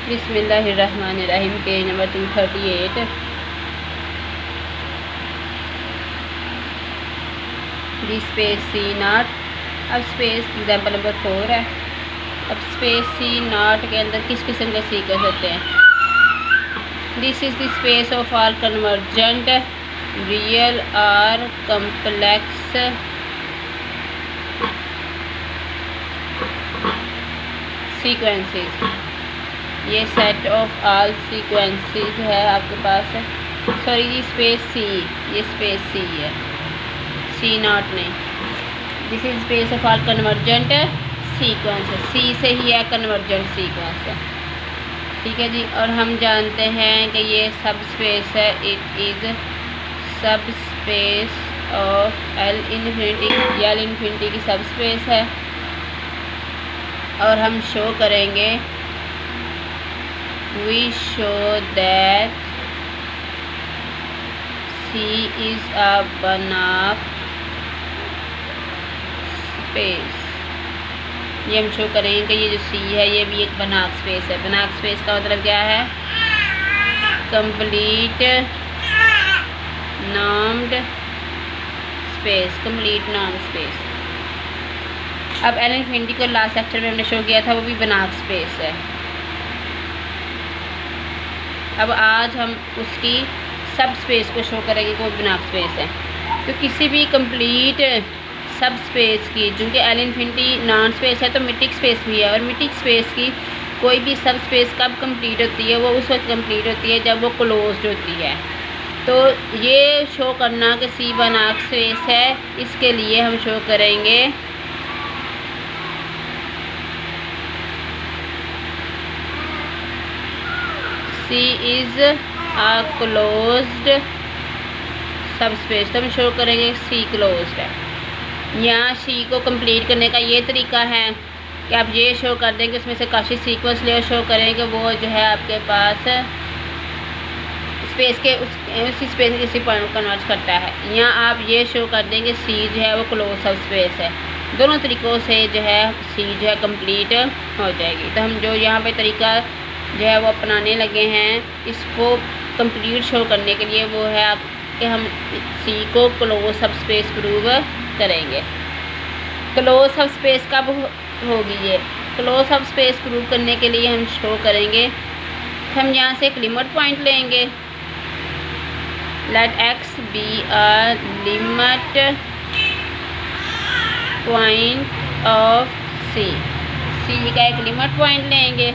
बिस्मिल्लाहिर्रहमानिर्रहीम। Page number 238। The space c naught. अब space example number 4 है। अब स्पेस सी नॉट के अंदर किस किस्म के सीक्वेंस होते हैं? This is the space of all convergent real और कम्प्लेक्स सीक्वेंसेस। ये सेट ऑफ ऑल सीक्वेंसेस है आपके पास है। सॉरी ये स्पेस सी, ये स्पेस सी है, सी नॉट नहीं। This is space of all convergent sequence है, सी से ही है कन्वर्जेंट सीक्वेंस है। ठीक है जी। और हम जानते हैं कि ये सब स्पेस है, इट इज़ सब space of L infinity, L infinity की सब स्पेस है। और हम शो करेंगे, we show that C is a Banach space। ये हम शो करेंगे कि ये जो C है ये भी एक Banach स्पेस है। Banach स्पेस का मतलब क्या है? Complete normed space, complete norm space. अब एल इन्फिनिटी को लास्ट लेक्चर में हमने शो किया था, वो भी Banach स्पेस है। अब आज हम उसकी सब स्पेस को शो करेंगे, कोई Banach स्पेस है। तो किसी भी कंप्लीट सब स्पेस की, चूँकि एल इन्फिनिटी नॉन स्पेस है तो मिटिक स्पेस भी है, और मिटिक स्पेस की कोई भी सब स्पेस कब कंप्लीट होती है? वो उस वक्त कंप्लीट होती है जब वो क्लोज्ड होती है। तो ये शो करना कि सी Banach स्पेस है, इसके लिए हम शो करेंगे C is a closed subspace. तो हम शो करेंगे C क्लोज्ड है। यहाँ C को कंप्लीट करने का ये तरीका है कि आप ये शो कर देंगे, उसमें से काशी सीक्वेंस ले और शो करेंगे वो जो है आपके पास स्पेस के उसी स्पेस के किसी पॉइंट को कन्वर्ट करता है। यहाँ आप ये शो कर देंगे C जो है वो क्लोज सब स्पेस है। दोनों तरीक़ों से जो है C जो है कंप्लीट हो जाएगी। तो हम जो यहाँ पे तरीका जो है वो अपनाने लगे हैं इसको कंप्लीट शो करने के लिए, वो है कि हम C को क्लोज सब स्पेस प्रूव करेंगे। क्लोज सब स्पेस कब होगी? ये क्लोज सब स्पेस प्रूव करने के लिए हम शो करेंगे, हम यहाँ से एक लिमिट पॉइंट लेंगे। Let x be a limit point of C का एक लिमिट पॉइंट लेंगे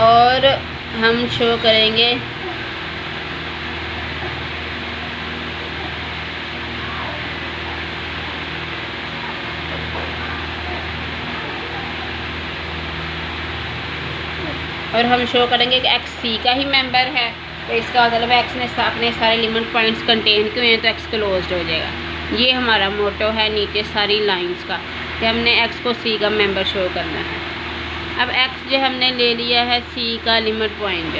और हम शो करेंगे कि x C का ही मेंबर है। तो इसका मतलब x ने अपने सारे लिमिट पॉइंट्स कंटेन किए हैं तो x क्लोज्ड हो जाएगा। ये हमारा मोटो है नीचे सारी लाइंस का कि हमने x को C का मेंबर शो करना है। अब x जो हमने ले लिया है C का लिमिट पॉइंट,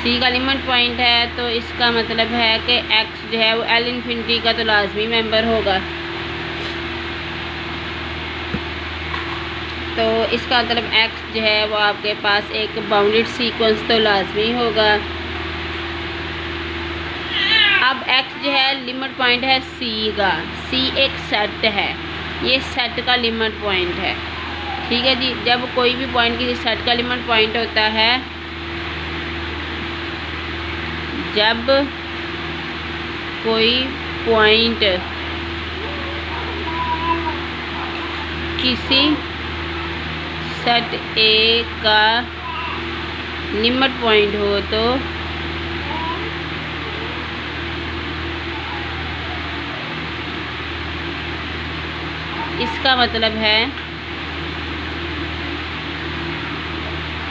C का लिमिट पॉइंट है, तो इसका मतलब है कि x जो है वो एल इन्फिनिटी का तो लाजमी मेंबर होगा। तो इसका मतलब x जो है वो आपके पास एक बाउंडेड सीक्वेंस तो लाजमी होगा। अब x जो है लिमिट पॉइंट है C का, C एक सेट है, ये सेट का लिमिट पॉइंट है। ठीक है जी। जब कोई भी पॉइंट किसी सेट का लिमिट पॉइंट होता है, जब कोई पॉइंट किसी सेट A का लिमिट पॉइंट हो तो इसका मतलब है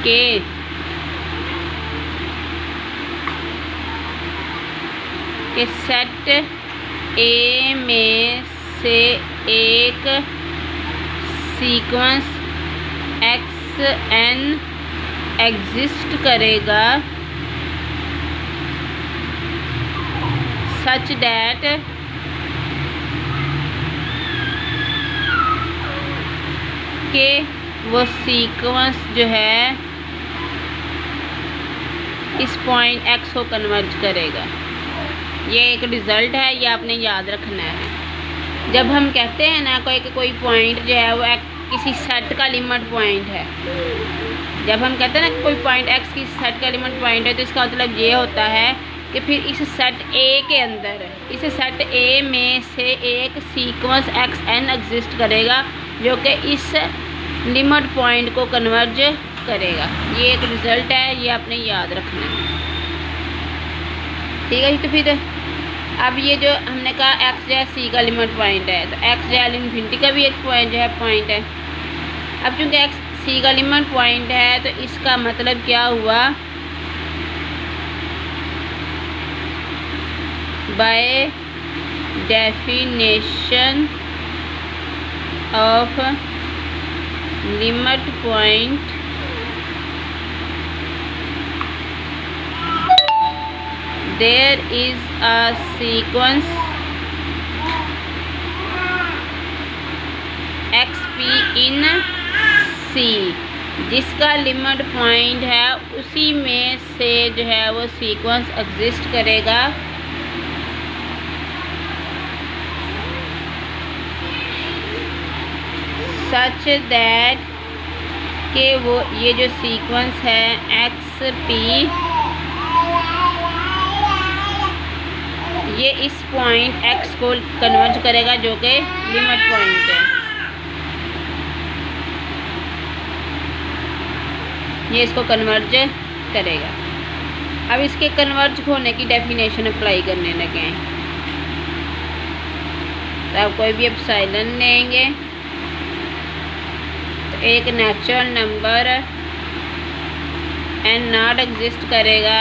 कि सेट A में से एक सीक्वेंस xn एग्जिस्ट करेगा सच दैट के वो सीक्वेंस जो है इस पॉइंट x को कन्वर्ज करेगा। ये एक रिज़ल्ट है, ये आपने याद रखना है। जब हम कहते हैं ना कोई पॉइंट जो है वो किसी सेट का लिमिट पॉइंट है, जब हम कहते हैं ना कोई पॉइंट x की सेट का लिमिट पॉइंट है, तो इसका मतलब ये होता है कि फिर इस सेट A के अंदर, इस सेट A में से एक सीक्वेंस xn एग्जिस्ट करेगा जो कि इस लिमिट पॉइंट को कन्वर्ज करेगा। ये एक रिज़ल्ट है, ये आपने याद रखना है, ठीक है जी। तो फिर अब ये जो हमने कहा x जो है C का लिमिट पॉइंट है, तो x जो है इन्फिनिटी का भी एक पॉइंट है। अब चूँकि x C का लिमिट पॉइंट है, तो इसका मतलब क्या हुआ, by definition of limit point there is a sequence xp in C जिसका लिमिट पॉइंट है उसी में से जो है वो सीक्वेंस एग्जिस्ट करेगा सच दैट कि वो ये जो सीक्वेंस है xp ये इस पॉइंट x को कन्वर्ज करेगा जो कि लिमिट पॉइंट है। ये इसको कन्वर्ज करेगा। अब इसके कन्वर्ज होने की डेफिनेशन अप्लाई करने लगे हैं। तो आप कोई भी एप्सिलॉन लेंगे तो एक natural number n not exist करेगा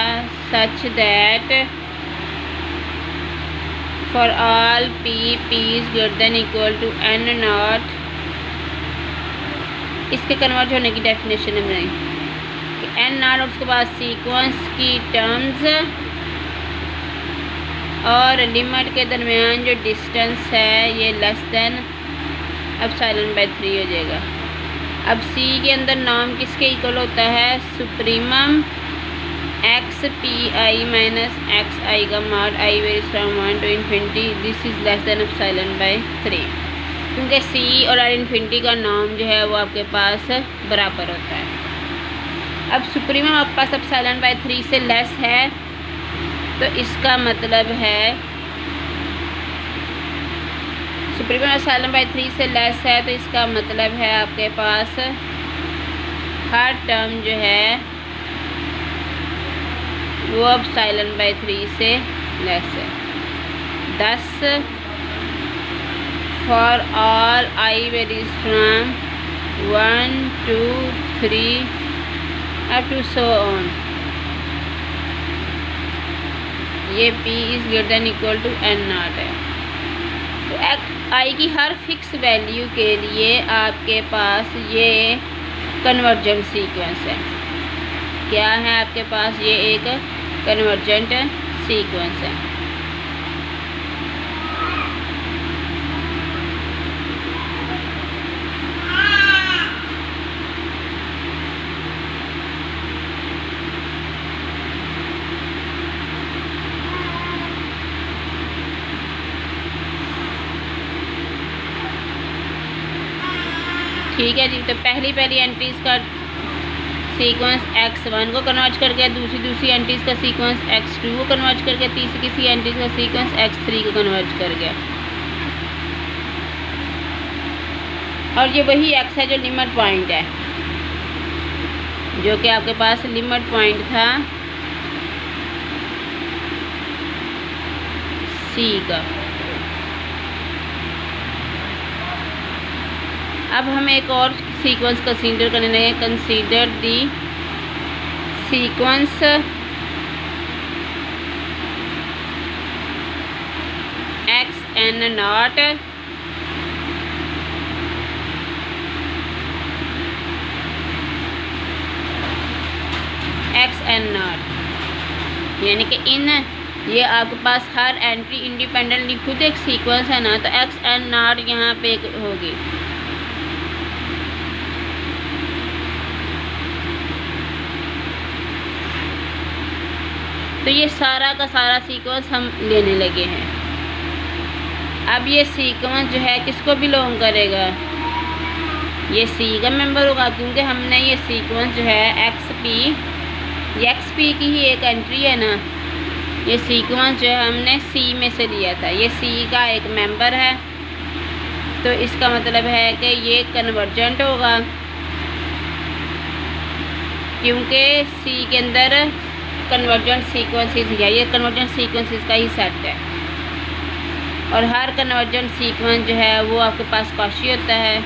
such that for all p is greater than equal to n not. इसके कन्वर्ट होने की डेफिनेशन है बनाई कि n नॉट और उसके बाद सीक्वेंस की टर्म्स और लिमिट के दरमियान जो डिस्टेंस है ये लेस देन एप्सिलॉन बाय 3 हो जाएगा। अब c के अंदर नॉर्म किसके इक्वल होता है, supremum x p i minus x i का mod i varies from 1 to infinity this is less than epsilon by 3, क्योंकि c और इन्फिनिटी का नॉर्म जो है वो आपके पास बराबर होता है। अब सुप्रीमम आपके पास एप्सिलॉन बाय 3 से लेस है, तो इसका मतलब है सुप्रीमम एप्सिलॉन बाय 3 से लेस है, तो इसका मतलब है आपके पास हर टर्म जो है वो एप्सिलॉन बाय 3 से लेस है। 10 for all i varies from 1 to 3 up to so on, ये p is greater than equal to n naught है। तो आई की हर फिक्स वैल्यू के लिए आपके पास ये कन्वर्जेंट सीक्वेंस है। क्या है आपके पास, ये एक कन्वर्जेंट सीक्वेंस है। ठीक है जी। तो पहली एंट्रीज का सीक्वेंस x1 को कन्वर्ज करके, दूसरी एंट्रीज का सीक्वेंस x2 को कन्वर्ज करके, तीसरी एंट्रीज का सीक्वेंस x3 को कन्वर्ज कर गया। और ये वही x है जो लिमिट पॉइंट है, जो कि आपके पास लिमिट पॉइंट था c का। अब हम एक और सीक्वेंस कंसीडर करने लगे। Consider the sequence xn not xn not, यानी कि इन ये आपके पास हर एंट्री इंडिपेंडेंटली खुद एक सीक्वेंस है ना, तो xn नॉट यहाँ पे होगी। तो ये सारा का सारा सीक्वेंस हम लेने लगे हैं। अब ये सीक्वेंस जो है किसको बिलोंग करेगा, ये सी का मेंबर होगा, क्योंकि हमने ये सीक्वेंस जो है एक्स पी की ही एक एंट्री है ना, ये सीक्वेंस जो है हमने सी में से लिया था, ये सी का एक मेंबर है, तो इसका मतलब है कि ये कन्वर्जेंट होगा, क्योंकि सी के अंदर कन्वर्जेंट सीक्वेंसेस है, ये कन्वर्जेंट सीक्वेंसेस का ही सेट है। और हर कन्वर्जेंट सीक्वेंस जो है वो आपके पास कॉची होता है।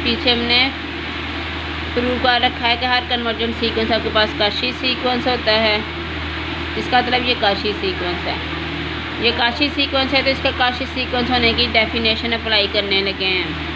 पीछे हमने प्रूव कर रखा है कि हर कन्वर्जेंट सीक्वेंस आपके पास कॉची सीक्वेंस होता है। इसका मतलब ये कॉची सीक्वेंस है, ये कॉची सीक्वेंस है, तो इसका कॉची सीक्वेंस होने की डेफिनेशन अप्लाई करने लगे हैं।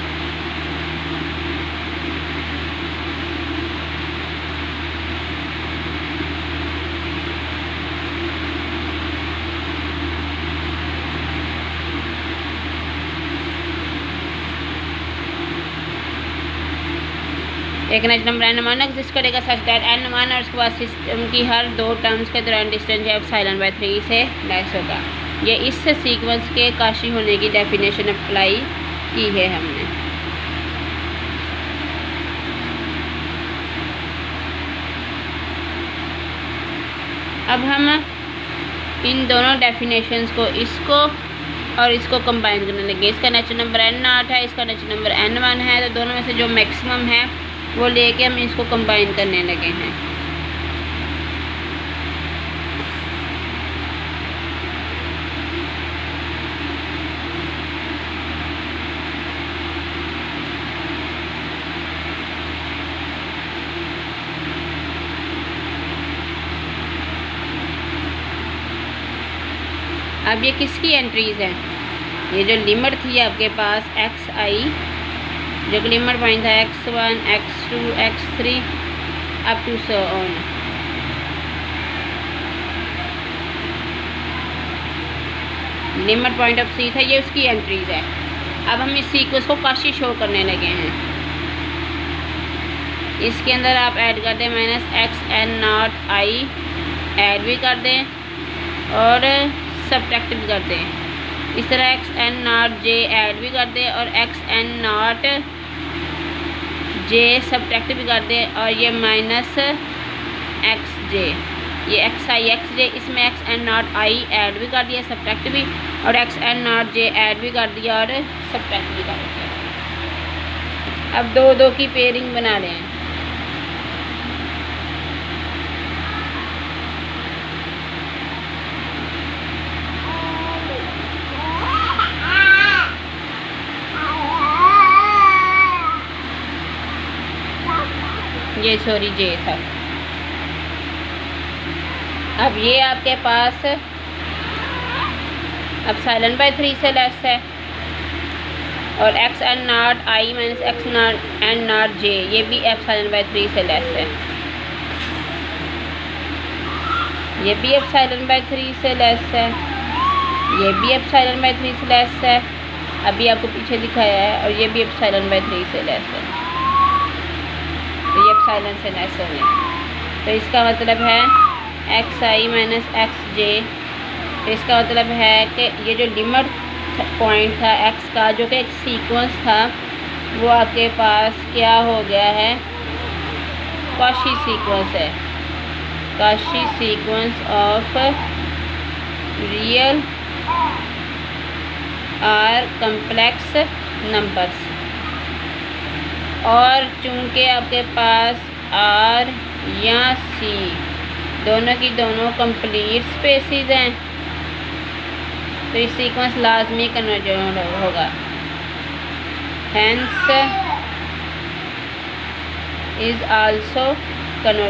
एक नेचुरल नंबर n1 एग्जिस्ट करेगा सच दैट n1 और उसके बाद सिस्टम की हर दो टर्म्स के दौरान डिस्टेंस जो है ε/3 से लेस होगा। ये इस सीक्वेंस के कॉची होने की डेफिनेशन अप्लाई की है हमने। अब हम इन दोनों डेफिनेशंस को, इसको और इसको कंबाइन करने लगे। इसका नेचुरल नंबर n0 है, इसका नेचुरल नंबर n1 है, तो दोनों में से जो मैक्सिमम है वो लेके हम इसको कंबाइन करने लगे हैं। अब ये किसकी एंट्रीज हैं, ये जो लिमिट थी आपके पास xi, जो लिमिट पॉइंट था x1 x2 x3 up to so on. Limit point of c था, ये उसकी एंट्रीज है। अब हम इस सीक्वेंस को कॉची शो करने लगे हैं। इसके अंदर आप ऐड कर दें -xn0i ऐड भी कर दें और सब्ट्रैक्ट भी कर दें। इस तरह xn0j ऐड भी कर दें और xn0j सब्ट्रैक्ट भी कर दें, और ये -xj, ये xj, इसमें xn0i ऐड भी कर दिया, सब्ट्रैक्ट भी, और xn0j ऐड भी कर दिया और सब्ट्रैक्ट भी कर दिया। अब दो दो की पेयरिंग बना रहे हैं। ये सॉरी जे था। अब ये आपके पास ε/3 से लेस है, और xn0i - xn0j ये भी ε/3 से लेस है, ये भी ε/3 से लेस है, ये भी ε/3 से लेस है, अभी आपको पीछे दिखाया है, और ये भी ε/3 से लेस है, तो ये एप्सिलॉन से लेस होंगे। तो इसका मतलब है xi - xj, तो इसका मतलब है कि ये जो लिमिट पॉइंट था x का, जो कि एक सीक्वेंस था, वो आपके पास क्या हो गया है, कॉची सीक्वेंस है। कॉची सीक्वेंस ऑफ रियल और कम्प्लेक्स नंबर्स, और चूँकि आपके पास R या C दोनों की दोनों कंप्लीट स्पेसिस हैं, तो इस सीक्वेंस लाजमी कन्वर्जेंट होगा। हेंस इज़ आल्सो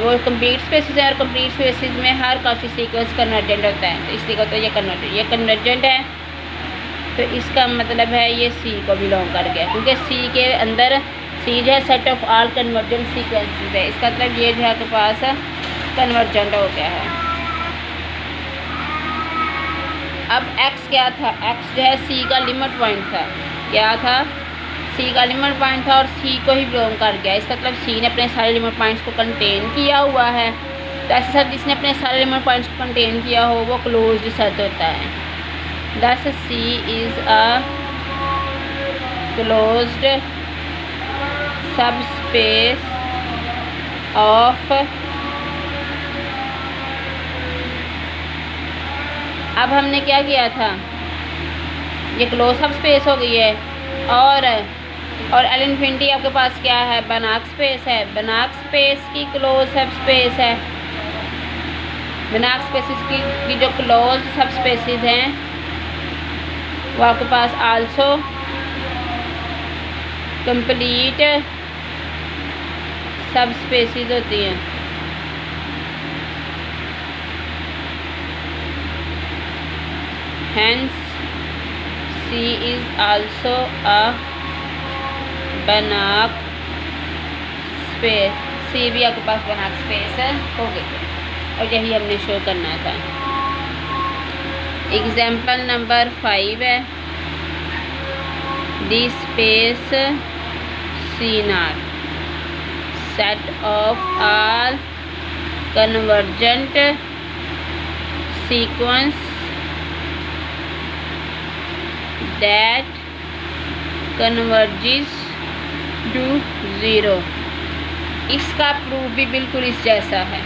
वो कंप्लीट स्पेसिस है, और कंप्लीट स्पेसिस में हर कॉची सीक्वेंस कन्वर्जेंट होता है, तो इसलिए कहते हैं ये कन्वर्जेंट है। तो इसका मतलब है ये C को बिलोंग कर गया, क्योंकि C के अंदर C जो है set of all convergent sequences है। इसका मतलब ये जो है आपके पास कन्वर्जेंट हो गया है। अब x क्या था, x जो है C का लिमिट पॉइंट था, क्या था, सी का एलिमेंट पॉइंट था और सी को ही बिलोंग कर गया। इसका मतलब सी ने अपने सारे एलिमेंट पॉइंट्स को कंटेन किया हुआ है। तो ऐसे सेट जिसने अपने सारे एलिमेंट पॉइंट्स को कंटेन किया हो वो क्लोज्ड सेट होता है। दस सी इज़ अ क्लोज्ड सब स्पेस ऑफ। अब हमने क्या किया था, ये क्लोज सब स्पेस हो गई है और एल इन्फिनिटी आपके पास क्या है, बनाक स्पेस है। बनाक स्पेस की क्लोज सब स्पेस है। बनाक स्पेसिस की जो क्लोज सब स्पेसिस हैं वो आपके पास आल्सो कंप्लीट सब स्पेसिस होती हैं। Hence, C is also a Banach space। C भी आपके पास Banach space है, हो गई। और यही हमने शो करना था। एग्जाम्पल नंबर 5 है, the space C0 set of all convergent sequence that converges to 0। इसका प्रूफ भी बिल्कुल इस जैसा है,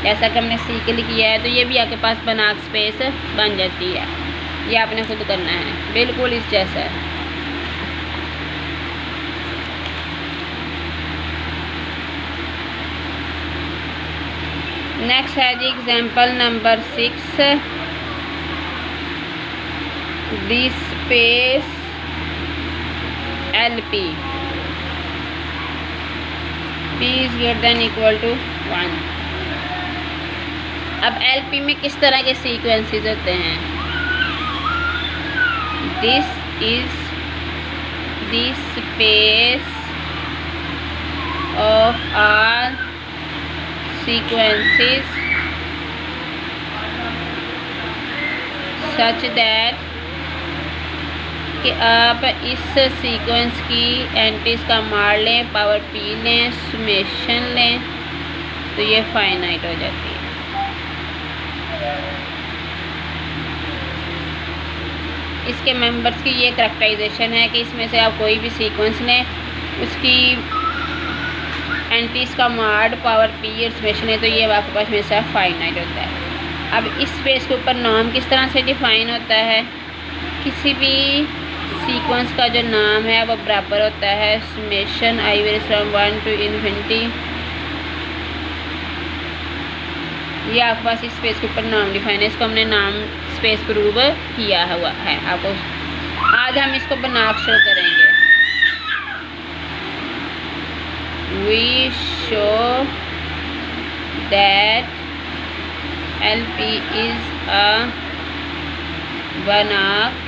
जैसा कि हमने सी के लिए किया है। तो ये भी आपके पास बनाक स्पेस बन जाती है। ये आपने खुद करना है, बिल्कुल इस जैसा है। नेक्स्ट है जी example number 6, the space LP P is greater than equal to 1। अब LP में किस तरह के सीक्वेंसेस होते हैं, this is the space of all sequences such that कि आप इस सीक्वेंस की एंट्रीज का मार लें, पावर P लें, समेशन लें तो ये फाइनाइट हो जाती है। इसके मेंबर्स की ये करैक्टराइजेशन है कि इसमें से आप कोई भी सीक्वेंस लें, उसकी एंट्रीज का मार्ड, पावर P और समेशन है तो ये आपके पास हमेशा फाइनाइट होता है। अब इस स्पेस के ऊपर नाम किस तरह से डिफाइन होता है, किसी भी सीक्वेंस का जो नाम है वो बराबर होता है summation I varies from 1 to infinity। ये आपके पास इस स्पेस के ऊपर नाम डिफाइन है। इसको हमने नाम स्पेस प्रूव किया हुआ है। आपको आज हम इसको बनाक शो करेंगे। We show that LP is a Banach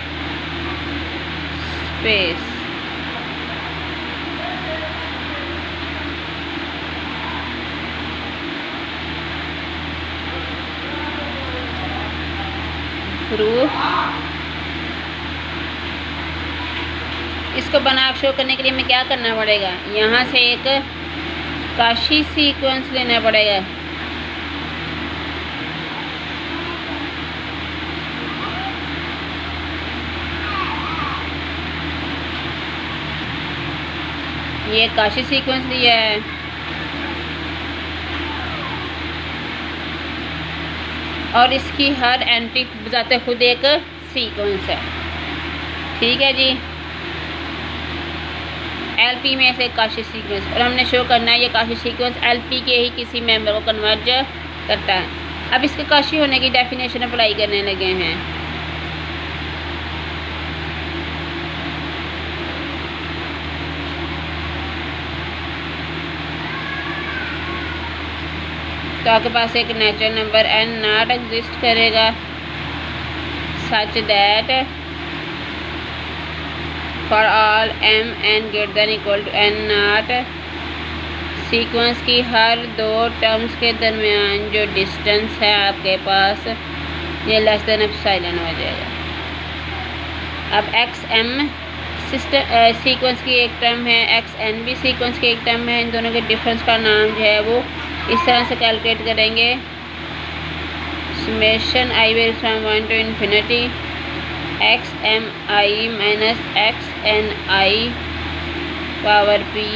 space। Proof, इसको बनाक शो करने के लिए हमें क्या करना पड़ेगा, यहाँ से एक काशी सीक्वेंस लेना पड़ेगा। ये काशी सीक्वेंस लिया है और इसकी हर एंट्री बजाते खुद एक सीक्वेंस है। ठीक है जी, LP में से काशी सीक्वेंस, और हमने शो करना है ये काशी सीक्वेंस LP के ही किसी मेंबर को कन्वर्ज करता है। अब इसके काशी होने की डेफिनेशन अप्लाई करने लगे हैं। तो आपके पास एक natural number n not exist करेगा such that for all m n greater than equal to n not sequence की हर दो टर्म्स के दरमियान जो डिस्टेंस है आपके पास ये लेस देन एप्सिलॉन हो जाएगा। अब x m सिस्टम सीक्वेंस की एक टर्म है, एक्स एन भी सीक्वेंस की एक टर्म है। इन दोनों के डिफरेंस का नाम जो है वो इस तरह से कैलकुलेट करेंगे, summation i vary from 1 to infinity x m i minus x n i power p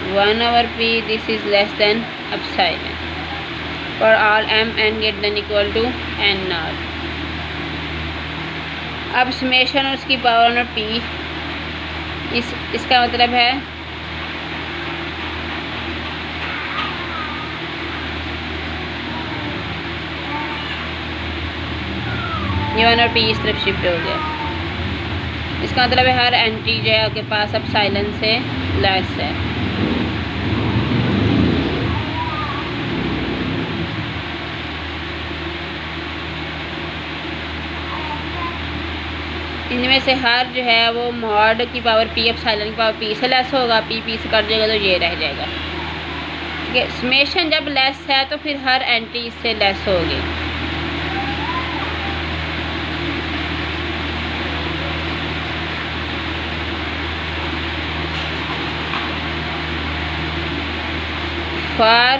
1 over p, this is less than epsilon for all m n greater than equal to n naught। अब summation और उसकी power और p, इसका मतलब है ये 1 और p इस तरफ शिफ्ट हो गया। इसका मतलब है हर एंट्री जो है आपके पास एप्सिलॉन से लेस है। इनमें से हर जो है वो मॉड की पावर पी एप्सिलॉन की पावर पी से लेस होगा, पी से कट जाएगा तो ये रह जाएगा। ठीक है, समेशन जब लेस है तो फिर हर एंट्री इससे लेस होगी। For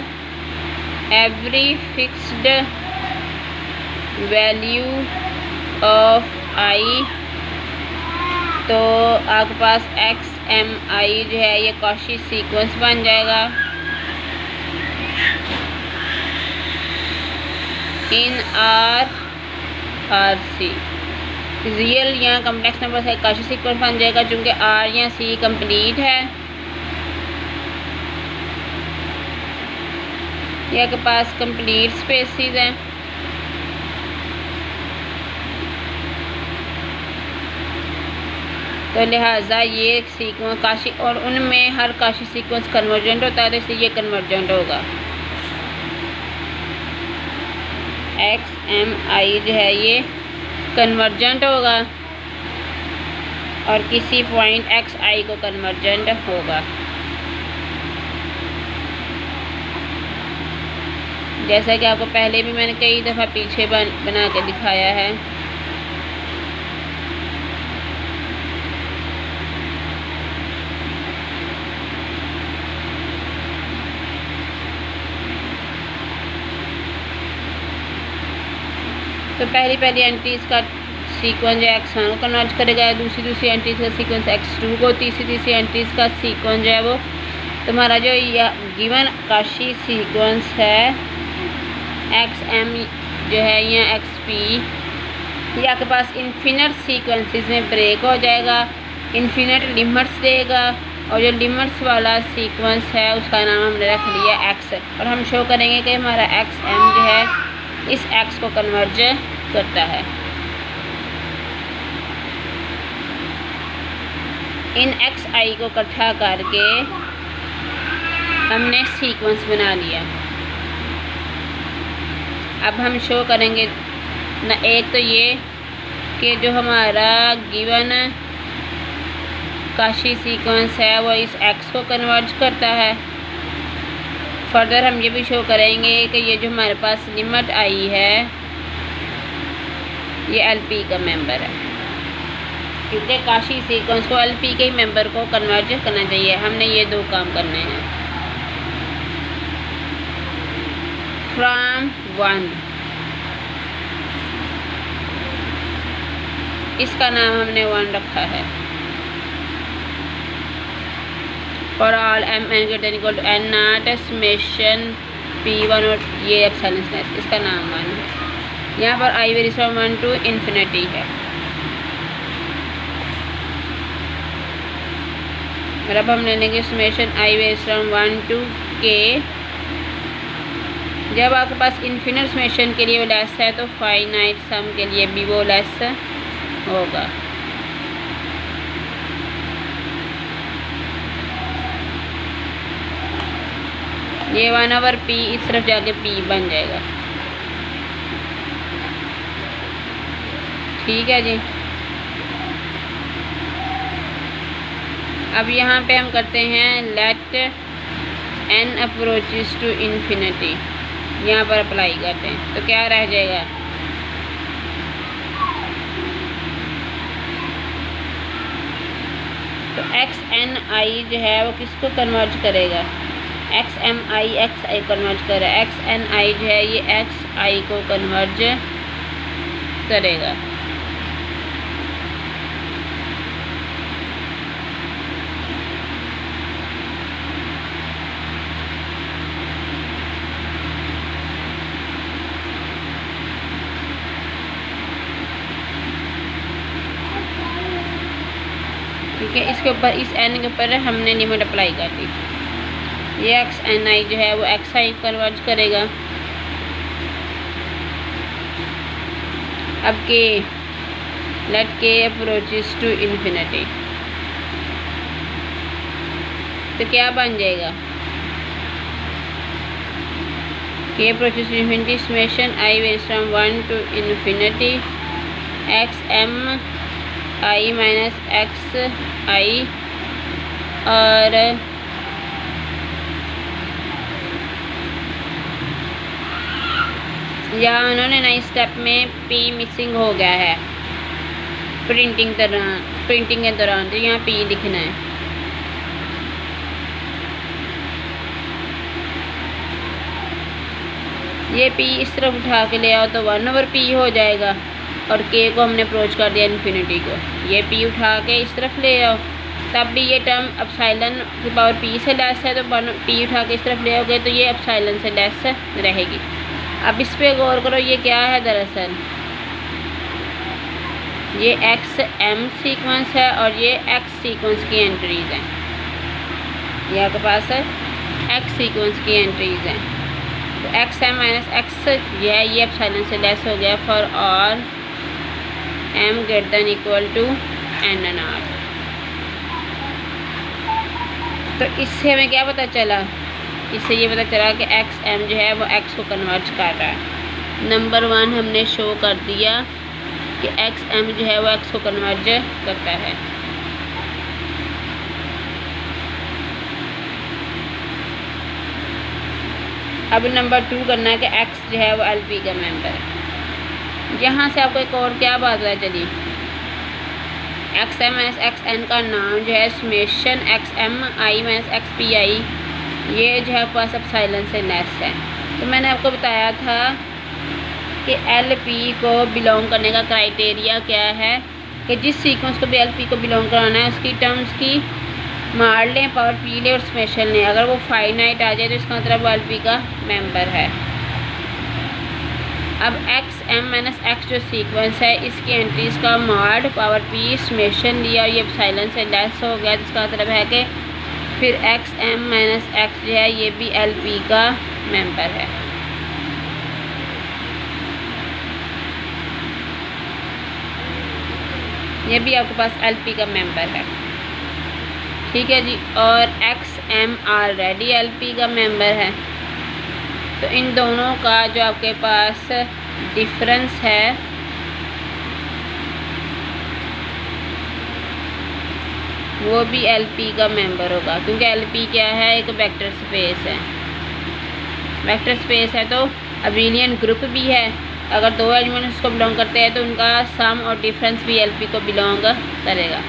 every fixed value of i, तो आपके पास एक्स एम आई जो है ये कॉची सीक्वेंस बन जाएगा। इन आर सी रियल या कम्प्लेक्स नंबर से कॉची सीक्वेंस बन जाएगा, चूँकि आर या सी कंप्लीट है। ये आपके पास कंप्लीट स्पेसिस हैं। तो लिहाजा ये सीक्वेंस काशी, और उनमें हर काशी सीक्वेंस कन्वर्जेंट होता है, तो इसलिए ये कन्वर्जेंट होगा। एक्स एम आई जो है ये कन्वर्जेंट होगा और किसी पॉइंट एक्स आई को कन्वर्जेंट होगा। जैसा कि आपको पहले भी मैंने कई दफ़ा पीछे बना के दिखाया है। तो पहली एंट्रीज का सीक्वेंस जो x1 को कन्वर्ज करेगा, दूसरी एंट्रीज का सीक्वेंस x2 को, तीसरी एंट्रीज का सीक्वेंस जो है वो तुम्हारा जो गिवन काशी सीक्वेंस है xm जो है या xp, ये आपके पास इन्फिनिट सीक्वेंसेस में ब्रेक हो जाएगा, इन्फिनिट लिमिट्स देगा, और जो लिमिट्स वाला सीक्वेंस है उसका नाम हमने रख लिया x, और हम शो करेंगे कि हमारा xm जो है इस x को कन्वर्ज करता है। इन xi को इकट्ठा करके हमने सीक्वेंस बना लिया। अब हम शो करेंगे ना, एक तो ये कि जो हमारा गिवन काशी सीक्वेंस है वो इस x को कन्वर्ज करता है। फर्दर हम ये भी शो करेंगे कि ये जो हमारे पास लिमिट आई है ये LP का मेंबर है, क्योंकि काशी सीक्वेंस को LP के मेंबर को कन्वर्ज करना चाहिए। हमने ये दो काम करने हैं। फ्रॉम 1, इसका नाम हमने 1 रखा है। For all m n greater than equal to n naught summation p1, और ये एप्सिलॉन, इसका नाम 1 है। यहाँ पर i varies from 1 to infinity है। और अब हम ले लेंगे summation i varies from 1 to k। जब आपके पास इन्फिनिट समेशन के लिए वो लेस है तो फाइनाइट सम के लिए भी वो लेस होगा। ये 1 over p इस तरफ जाके p बन जाएगा। ठीक है जी। अब यहाँ पे हम करते हैं let n approaches to infinity, यहाँ पर अप्लाई करते हैं तो क्या रह जाएगा, तो XNI जो है वो किसको कन्वर्ज करेगा, XMI XI कन्वर्ज करेगा, XNI जो है ये XI को कन्वर्ज करेगा। ठीक है, इसके ऊपर इस n के ऊपर हमने लिमिट अप्लाई कर दी। ये XNI जो है वो XI कन्वर्ज करेगा। अब के लेट के अप्रोचेस टू इन्फिनिटी, तो क्या बन जाएगा, k approaches to infinity summation I varies from 1 to infinity XMI minus XI, और यहाँ उन्होंने नए स्टेप में P मिसिंग हो गया है प्रिंटिंग के दौरान, तो यहाँ P लिखना है। ये P इस तरफ उठा के ले आओ तो 1/P हो जाएगा, और K को हमने अप्रोच कर दिया इन्फिनिटी को। ये P उठा के इस तरफ ले आओ, तब भी ये टर्म एप्सिलॉन की पावर P से लेस है, तो P उठा के इस तरफ ले आओगे तो ये एप्सिलॉन से लेस रहेगी। अब इस पे गौर करो, ये क्या है, दरअसल ये XM सीक्वेंस है और ये X सीक्वेंस की एंट्रीज़ हैं। ये आपके पास है X सीक्वेंस की एंट्रीज़ हैं, तो XM माइनस X ये एप्सिलॉन से लेस हो गया for all M greater than equal to N/R। तो इससे हमें क्या पता चला, इससे ये पता चला कि XM जो है वो X को कन्वर्ज कर रहा है। नंबर 1 हमने शो कर दिया कि XM जो है वो X को कन्वर्ज करता है। अब नंबर 2 करना है कि X जो है वो LP का मेंबर है। यहाँ से आपको एक और क्या बात पता चली, XM माइनस XN का नाम जो है समेशन XMI माइनस XPI, ये जो है पास एप्सिलॉन से लेस है। तो मैंने आपको बताया था कि LP को बिलोंग करने का क्राइटेरिया क्या है, कि जिस सीक्वेंस को भी LP को बिलोंग कराना है उसकी टर्म्स की मार लें, पावर P लें और स्पेशल लें। अगर वो फाइनाइट आ जाए तो इसका मतलब वो LP का मेंबर है। अब XM माइनस X जो सीक्वेंस है इसकी एंट्रीज़ का मार्ड पावर P समेशन लिया और ये एप्सिलॉन से लेस हो गया, जिसका मतलब है कि फिर XM माइनस X जो है ये भी LP का मेंबर है। ये भी आपके पास LP का मेंबर है, ठीक है जी। और XM ऑलरेडी LP का मेंबर है, तो इन दोनों का जो आपके पास डिफरेंस है वो भी LP का मेंबर होगा, क्योंकि LP क्या है, एक वेक्टर स्पेस है। वेक्टर स्पेस है तो अबेलियन ग्रुप भी है, अगर दो एलिमेंट उसको बिलोंग करते हैं तो उनका सम और डिफरेंस भी LP को बिलोंग करेगा।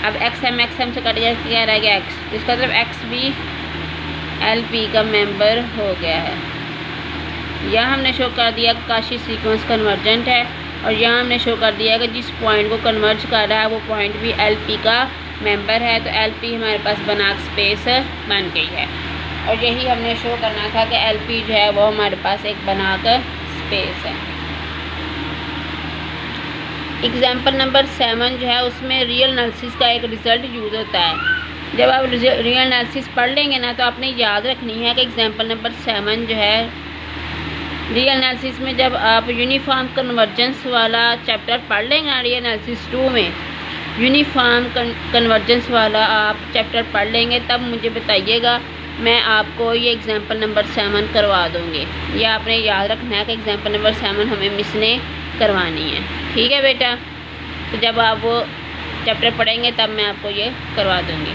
अब XM से कट गया, क्या रह गया X, इसका मतलब X भी LP का मेंबर हो गया है। यहाँ हमने शो कर दिया काशी सीक्वेंस कन्वर्जेंट है, और यहाँ हमने शो कर दिया कि जिस पॉइंट को कन्वर्ज कर रहा है वो पॉइंट भी LP का मेंबर है, तो LP हमारे पास बनाक स्पेस बन गई है। और यही हमने शो करना था कि LP जो है वो हमारे पास एक बनाक स्पेस है। एग्जाम्पल नंबर 7 जो है उसमें रियल एनालिसिस का एक रिज़ल्ट यूज़ होता है। जब आप रियल एनालिसिस पढ़ लेंगे ना तो आपने याद रखनी है कि एग्जाम्पल नंबर 7 जो है रियल एनालिसिस में जब आप यूनिफॉर्म कन्वर्जेंस वाला चैप्टर पढ़ लेंगे ना, रियल एनालिसिस 2 में यूनिफॉर्म कन्वर्जेंस वाला आप चैप्टर पढ़ लेंगे, तब मुझे बताइएगा, मैं आपको ये एग्जाम्पल नंबर 7 करवा दूँगी। ये आपने याद रखना है कि एग्जाम्पल नंबर 7 हमें मिस ने करवानी है, ठीक है बेटा। तो जब आप वो चैप्टर पढ़ेंगे तब मैं आपको ये करवा दूँगी।